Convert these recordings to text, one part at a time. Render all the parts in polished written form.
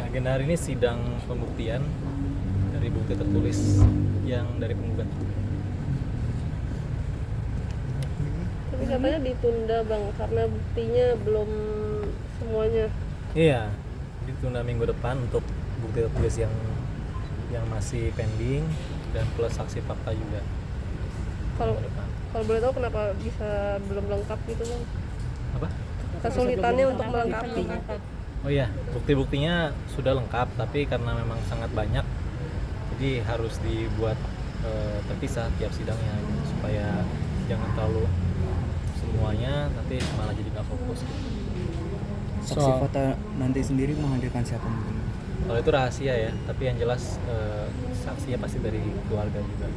Agenda hari ini sidang pembuktian dari bukti tertulis yang dari penggugat. Tapi katanya ditunda bang, karena buktinya belum semuanya. Iya, ditunda minggu depan untuk bukti tertulis yang masih pending dan plus saksi fakta juga. Kalau Minggu depan. kalau boleh tahu kenapa bisa belum lengkap gitu bang? Apa? Kesulitannya untuk melengkapi. Oh iya, bukti-buktinya sudah lengkap, tapi karena memang sangat banyak, jadi harus dibuat terpisah tiap sidangnya gitu, supaya jangan terlalu semuanya nanti malah jadi nggak fokus gitu. Saksi fakta nanti sendiri menghadirkan siapa mungkin? Kalau itu rahasia ya, tapi yang jelas saksinya pasti dari keluarga juga.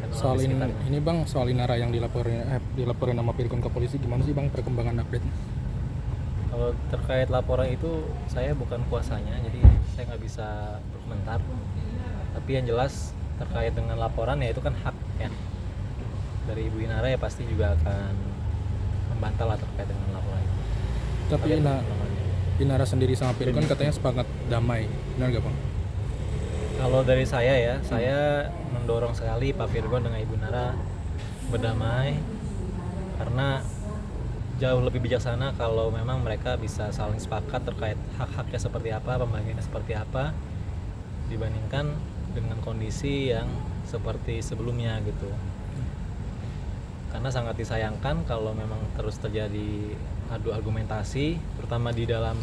Dan orang Soal di sekitarnya. ini bang, soal Inara yang dilaporin sama Pirgon ke polisi, gimana sih bang perkembangan update? Kalau terkait laporan itu saya bukan kuasanya, jadi saya nggak bisa berkomentar. Tapi yang jelas terkait dengan laporan ya itu kan hak ya dari Ibu Inara, ya pasti juga akan membantah lah terkait dengan laporan itu. Tapi Terkait dengan laporannya. Inara sendiri sama Pirgon katanya sepakat damai, benar gak bang? Kalau dari saya ya, saya mendorong sekali Pak Virgon dengan Ibu Nara berdamai, karena jauh lebih bijaksana kalau memang mereka bisa saling sepakat terkait hak-haknya seperti apa, pembagiannya seperti apa, dibandingkan dengan kondisi yang seperti sebelumnya gitu. Karena sangat disayangkan kalau memang terus terjadi adu argumentasi, terutama di dalam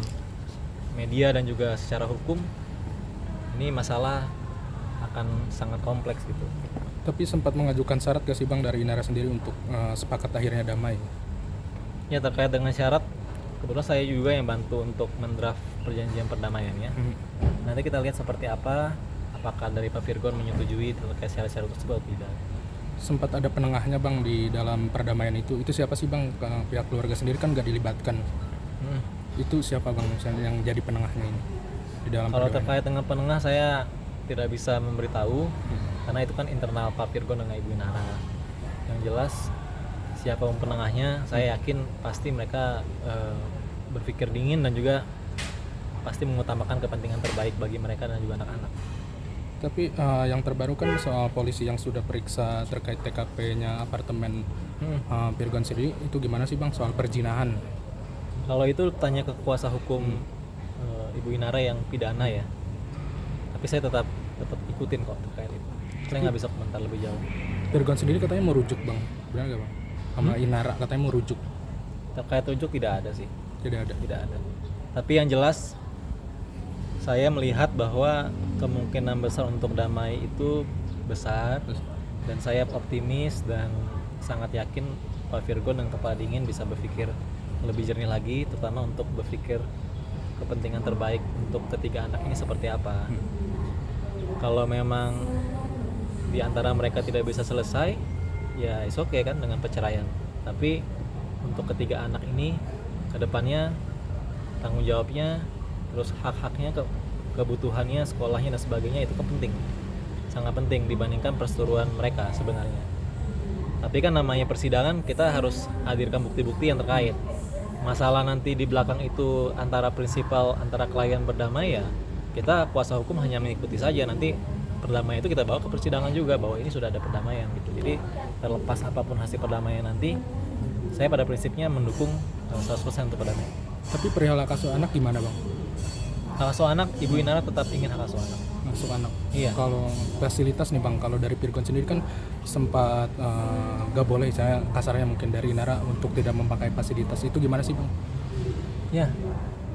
media dan juga secara hukum. Ini masalah akan sangat kompleks gitu. Tapi sempat mengajukan syarat gak sih bang dari Inara sendiri untuk sepakat akhirnya damai? Ya, terkait dengan syarat, kebetulan saya juga yang bantu untuk mendraft perjanjian perdamaian ya. Nanti kita lihat seperti apa, apakah dari Pak Virgon menyetujui terkait syarat-syarat tersebut atau tidak. Sempat ada penengahnya bang di dalam perdamaian itu siapa sih bang? Pihak keluarga sendiri kan gak dilibatkan. Itu siapa bang yang jadi penengahnya ini di dalam Kalau perdamaian? terkait dengan penengah saya tidak bisa memberitahu, karena itu kan internal Pak Virgon dengan Ibu Nara. Yang jelas siapapun penengahnya, saya yakin pasti mereka berpikir dingin dan juga pasti mengutamakan kepentingan terbaik bagi mereka dan juga anak-anak. Tapi yang terbaru kan soal polisi yang sudah periksa terkait TKP-nya apartemen Pirgon sendiri, itu gimana sih bang soal perzinahan? Kalau itu tanya ke kuasa hukum Ibu Inara yang pidana ya. Tapi saya tetap ikutin kok terkait itu. Saya nggak bisa komentar lebih jauh. Pirgon sendiri katanya mau rujuk bang, benar nggak bang? Sama Inara katanya mau rujuk. Terkait rujuk tidak ada sih. Tidak ada. Tidak ada. Tapi yang jelas saya melihat bahwa kemungkinan besar untuk damai itu besar, dan saya optimis dan sangat yakin Pak Virgon dan Kepala Dingin bisa berpikir lebih jernih lagi, terutama untuk berpikir kepentingan terbaik untuk ketiga anak ini seperti apa. Kalau memang di antara mereka tidak bisa selesai, ya is okay kan dengan perceraian. Tapi untuk ketiga anak ini kedepannya tanggung jawabnya, terus hak-haknya, kebutuhannya, sekolahnya dan sebagainya itu kan penting, sangat penting dibandingkan perseturuan mereka sebenarnya. Tapi kan namanya persidangan, kita harus hadirkan bukti-bukti yang terkait. Masalah nanti di belakang itu antara prinsipal, antara klien berdamai, ya kita kuasa hukum hanya mengikuti saja. Nanti perdamaian itu kita bawa ke persidangan juga bahwa ini sudah ada perdamaian gitu. Jadi terlepas apapun hasil perdamaian nanti, saya pada prinsipnya mendukung 100% untuk perdamaian. Tapi perihal hak asuh anak gimana bang? Hak asuh anak, Ibu Inara tetap ingin hak asuh anak. Masuk anak. Iya. Kalau fasilitas nih bang, kalau dari Pirgon sendiri kan sempat gak boleh, saya kasarnya mungkin dari Inara untuk tidak memakai fasilitas itu gimana sih bang? Ya,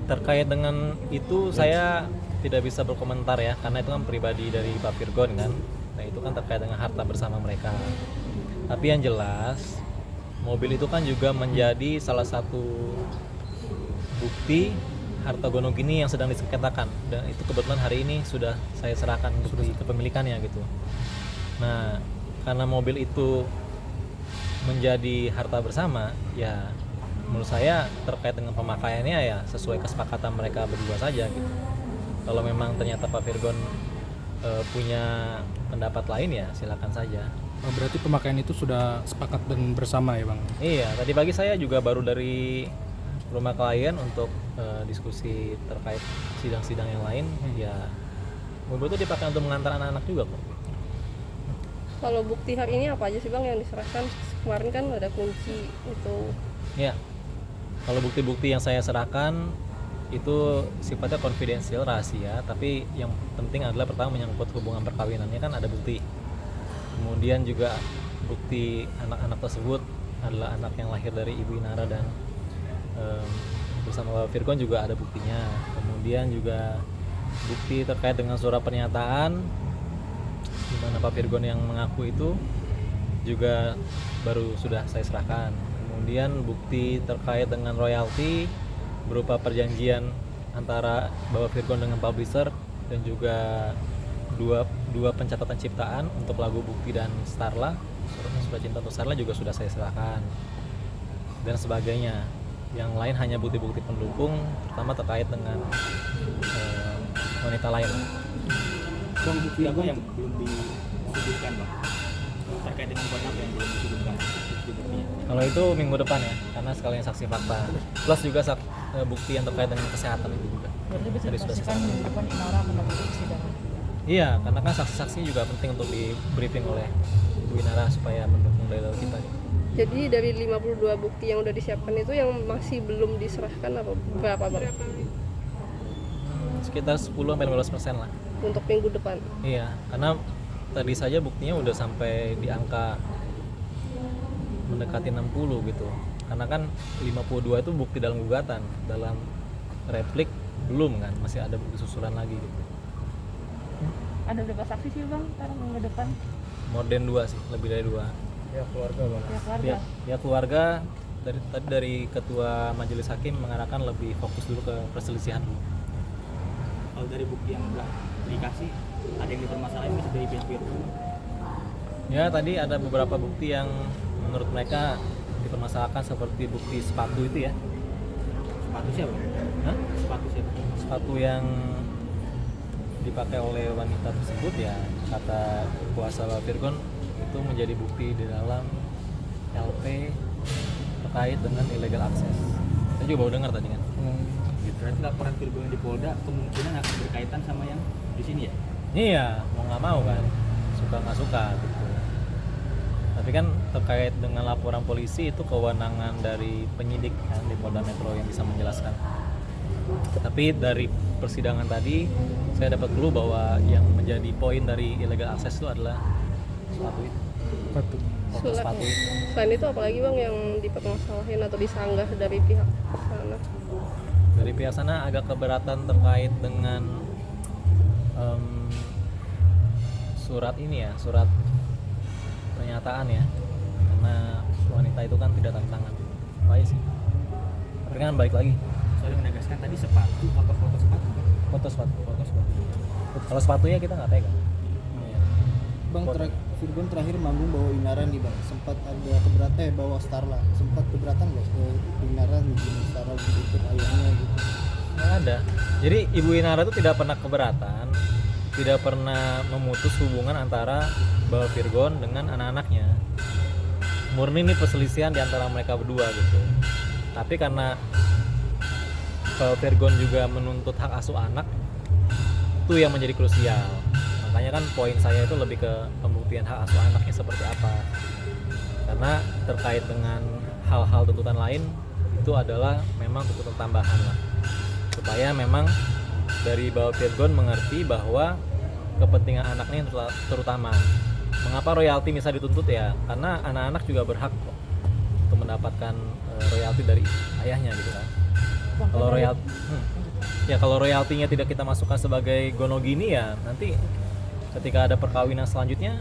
terkait dengan itu saya tidak bisa berkomentar ya, karena itu kan pribadi dari Pak Virgon kan. Nah itu kan terkait dengan harta bersama mereka. Tapi yang jelas mobil itu kan juga menjadi salah satu bukti harta gonogini yang sedang disengketakan, dan itu kebetulan hari ini sudah saya serahkan bukti kepemilikannya gitu. Nah karena mobil itu menjadi harta bersama, ya menurut saya terkait dengan pemakaiannya ya sesuai kesepakatan mereka berdua saja gitu. Kalau memang ternyata Pak Virgon punya pendapat lain, ya silakan saja. Oh, berarti pemakaian itu sudah sepakat dan bersama ya bang? Iya, tadi pagi saya juga baru dari ke rumah klien untuk diskusi terkait sidang-sidang yang lain. Ya mobil itu dipakai untuk mengantar anak-anak juga kok. Kalau bukti hari ini apa aja sih bang yang diserahkan? Kemarin kan ada kunci itu. Ya, kalau bukti-bukti yang saya serahkan itu sifatnya konfidensial, rahasia. Tapi yang penting adalah pertama menyangkut hubungan perkawinannya kan ada bukti. Kemudian juga bukti anak-anak tersebut adalah anak yang lahir dari Ibu Inara dan bersama Bapak Virgon juga ada buktinya. Kemudian juga bukti terkait dengan surat pernyataan di mana Pak Virgon yang mengaku itu juga baru sudah saya serahkan. Kemudian bukti terkait dengan royalti berupa perjanjian antara Bapak Virgon dengan publisher dan juga dua pencatatan ciptaan untuk lagu Bukti dan Starla, surat cinta untuk Starla juga sudah saya serahkan dan sebagainya. Yang lain hanya bukti-bukti pendukung, terutama terkait dengan wanita lain. Bang, bukti apa yang belum disebutkan bang? Terkait dengan kontak yang belum disebutkan bukti-buktinya. Kalau itu minggu depan ya, karena sekalian saksi fakta. Plus juga bukti yang terkait dengan kesehatan itu juga. Berarti bisa Tadi sudah dipastikan minggu depan Inara akan dapat persidangan. Iya, karena kan saksi-saksi juga penting untuk di briefing oleh Ibu Inara supaya mendukung dalil kita. Jadi dari 52 bukti yang udah disiapkan itu yang masih belum diserahkan apa berapa bang? Sekitar 10-15% lah. Untuk minggu depan. Iya, karena tadi saja buktinya udah sampai di angka mendekati 60 gitu. Karena kan 52 itu bukti dalam gugatan, dalam replik belum kan, masih ada bukti susulan lagi gitu. Ada berapa saksi sih bang sekarang minggu depan? More than 2 sih, lebih dari 2. Ya keluarga bang. Ya keluarga. Ya keluarga dari ketua majelis hakim mengarahkan lebih fokus dulu ke perselisihan dulu. Kalau dari bukti yang udah dikasih, ada yang dipermasalahin masih dari pihak Virgon? Ya tadi ada beberapa bukti yang menurut mereka dipermasalahkan seperti bukti sepatu itu ya. Sepatu siapa? Hah? Sepatu siapa? Sepatu yang dipakai oleh wanita tersebut ya, kata kuasa Bapak Virgon itu menjadi bukti di dalam LP terkait dengan illegal access. Saya juga baru dengar tadi kan. Gitu. Berarti laporan Virgon di Polda kemungkinan akan berkaitan sama yang di sini ya? Iya, mau nggak mau kan, suka nggak suka gitu. Tapi kan terkait dengan laporan polisi itu kewenangan dari penyidik kan di Polda Metro yang bisa menjelaskan. Tapi dari persidangan tadi saya dapat clue bahwa yang menjadi poin dari illegal access itu adalah sepatu itu. Sepatu. Foto sepatu itu. Selain itu apalagi bang yang dipermasalahin atau disanggah dari pihak sana? Dari pihak sana agak keberatan terkait dengan surat ini ya, surat pernyataan ya, karena wanita itu kan tidak tanda tangan. Baik sih. Tapi kan balik lagi Soalnya menegaskan tadi sepatu apa foto sepatu? foto sepatu. Kalau sepatunya kita nggak pegang. Iya. Bang, Virgon terakhir manggung bawa Inara nih bang, sempat ada keberatan bawa Starla, sempat keberatan nggak Inara nih Starla ikut ayahnya gitu? Nggak ada. Jadi Ibu Inara itu tidak pernah keberatan, tidak pernah memutus hubungan antara Bapak Virgon dengan anak-anaknya. Murni ini perselisihan di antara mereka berdua gitu. Tapi karena Bapak Virgon juga menuntut hak asuh anak, itu yang menjadi krusial. Makanya kan poin saya itu lebih ke pembuktian hak asuh anaknya seperti apa. Karena terkait dengan hal-hal tuntutan lain itu adalah memang tuntutan tambahan lah. Supaya memang dari Bapak Virgon mengerti bahwa kepentingan anaknya yang terutama. Mengapa royalti bisa dituntut ya? Karena anak-anak juga berhak kok untuk mendapatkan royalti dari ayahnya gitu kan. Bang, Kalau dari- royalti ya kalau royaltinya tidak kita masukkan sebagai gonogini ya nanti ketika ada perkawinan selanjutnya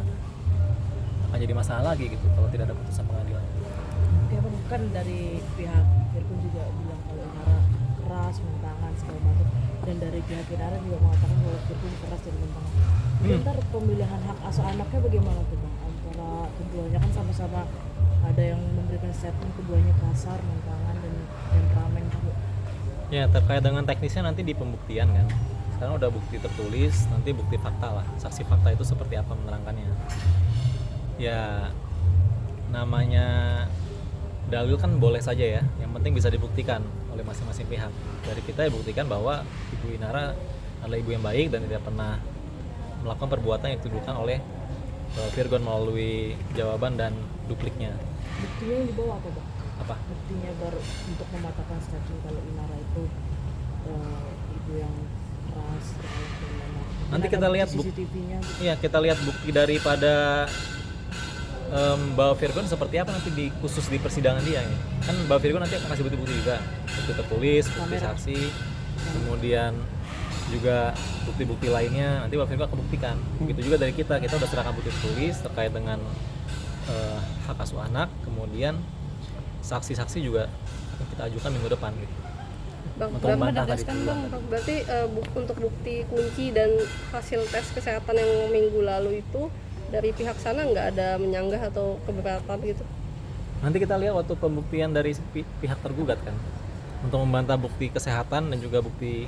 akan jadi masalah lagi gitu kalau tidak ada putusan pengadilan. Oke bang, kan dari pihak Virgon juga bilang kalau Inara keras, mentangan segala macam, dan dari pihak Inara juga mengatakan bahwa Virgon keras dan mentangan. Ntar pemilihan hak asuh anaknya bagaimana tuh bang? Antara keduanya kan sama-sama ada yang memberikan statement keduanya kasar, mentangan dan temperamen juga. Ya terkait dengan teknisnya nanti di pembuktian kan. Sekarang udah bukti tertulis, nanti bukti fakta lah. Saksi fakta itu seperti apa menerangkannya. Ya namanya dalil kan boleh saja ya, yang penting bisa dibuktikan oleh masing-masing pihak. Dari kita buktikan bahwa Ibu Inara adalah ibu yang baik dan tidak pernah melakukan perbuatan yang dituduhkan oleh Virgon melalui jawaban dan dupliknya. Buktinya yang dibawa apa bang? Apa? Buktinya baru untuk mematahkan statue kalau Inara itu ibu yang keras, galak, dan lain-lain. Nanti kita lihat CCTV-nya gitu. Iya, kita lihat bukti daripada Mbak Virgon seperti apa nanti khusus di persidangan dia ini. Kan Mbak Virgon nanti akan kasih bukti-bukti juga, bukti tertulis, bukti Kamera. saksi, kemudian juga bukti-bukti lainnya nanti Mbak Virgon akan buktikan. Begitu juga dari kita udah serahkan bukti tertulis terkait dengan hak asuh anak, kemudian saksi-saksi juga akan kita ajukan minggu depan gitu. Bang, Untuk membantah tadi menegaskan itu. bang, berarti untuk bukti kunci dan hasil tes kesehatan yang minggu lalu itu dari pihak sana nggak ada menyanggah atau keberatan gitu? Nanti kita lihat waktu pembuktian dari pihak tergugat kan, untuk membantah bukti kesehatan dan juga bukti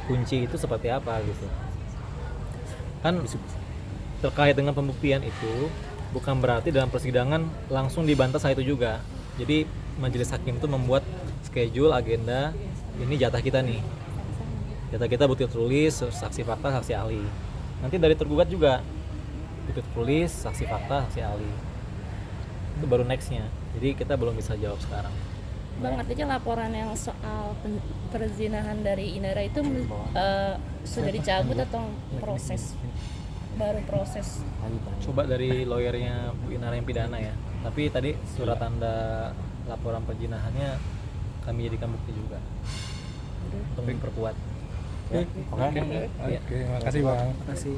kunci itu seperti apa gitu. Kan terkait dengan pembuktian itu bukan berarti dalam persidangan langsung dibantah saat itu juga. Jadi majelis hakim itu membuat schedule, agenda, ini jatah kita nih. Jatah kita bukti tertulis, saksi fakta, saksi ahli. Nanti dari tergugat juga bukti tertulis, saksi fakta, saksi ahli. Itu baru nextnya. Jadi kita belum bisa jawab sekarang. Bang, artinya laporan yang soal perzinahan dari Inara itu sudah dicabut atau baru proses? Coba dari lawyernya Bu Inara yang pidana ya. Tapi tadi surat tanda laporan perzinahannya kami jadikan bukti juga untuk memperkuat. Oke, makasih bang. Terima kasih.